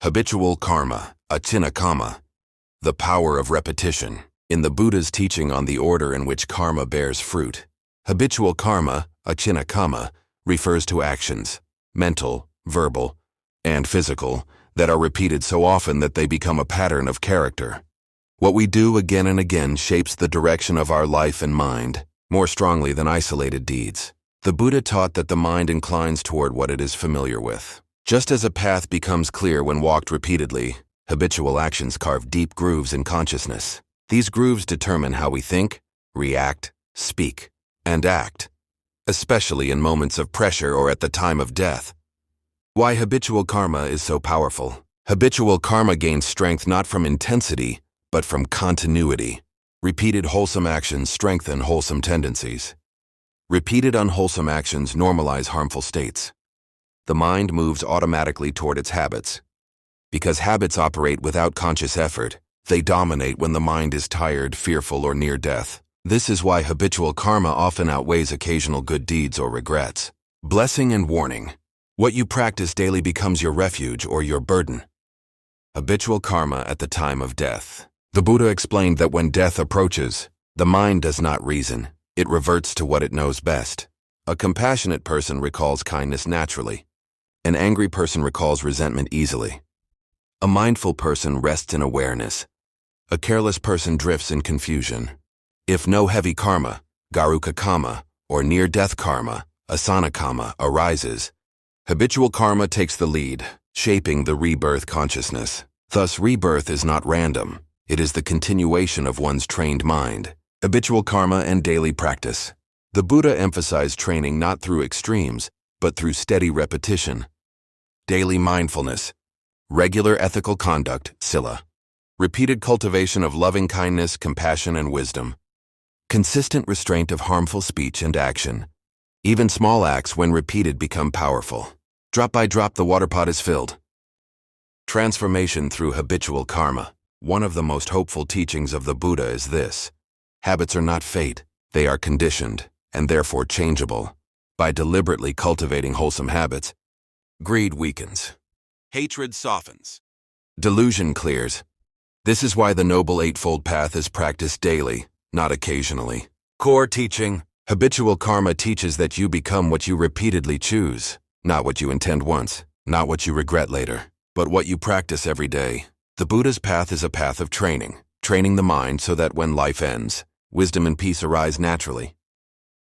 Habitual karma, Acinnakamma, the power of repetition. In the Buddha's teaching on the order in which karma bears fruit, habitual karma, Acinnakamma, refers to actions, mental, verbal, and physical, that are repeated so often that they become a pattern of character. What we do again and again shapes the direction of our life and mind, more strongly than isolated deeds. The Buddha taught that the mind inclines toward what it is familiar with. Just as a path becomes clear when walked repeatedly, habitual actions carve deep grooves in consciousness. These grooves determine how we think, react, speak, and act, especially in moments of pressure or at the time of death. Why habitual karma is so powerful. Habitual karma gains strength not from intensity, but from continuity. Repeated wholesome actions strengthen wholesome tendencies. Repeated unwholesome actions normalize harmful states. The mind moves automatically toward its habits. Because habits operate without conscious effort, they dominate when the mind is tired, fearful, or near death. This is why habitual karma often outweighs occasional good deeds or regrets. Blessing and warning. What you practice daily becomes your refuge or your burden. Habitual karma at the time of death. The Buddha explained that when death approaches, the mind does not reason. It reverts to what it knows best. A compassionate person recalls kindness naturally. An angry person recalls resentment easily. A mindful person rests in awareness. A careless person drifts in confusion. If no heavy karma, Karma, or near-death karma, Acinnakamma, arises, habitual karma takes the lead, shaping the rebirth consciousness. Thus, rebirth is not random. It is the continuation of one's trained mind. Habitual karma and daily practice. The Buddha emphasized training not through extremes, but through steady repetition. Daily mindfulness. Regular ethical conduct, sila. Repeated cultivation of loving kindness, compassion, and wisdom. Consistent restraint of harmful speech and action. Even small acts, when repeated, become powerful. Drop by drop, the water pot is filled. Transformation through habitual karma. One of the most hopeful teachings of the Buddha is this. Habits are not fate, they are conditioned, and therefore changeable. By deliberately cultivating wholesome habits, greed weakens. Hatred softens. Delusion clears. This is why the Noble Eightfold Path is practiced daily, not occasionally. Core teaching. Habitual karma teaches that you become what you repeatedly choose, not what you intend once, not what you regret later, but what you practice every day. The Buddha's path is a path of training the mind so that when life ends, wisdom and peace arise naturally.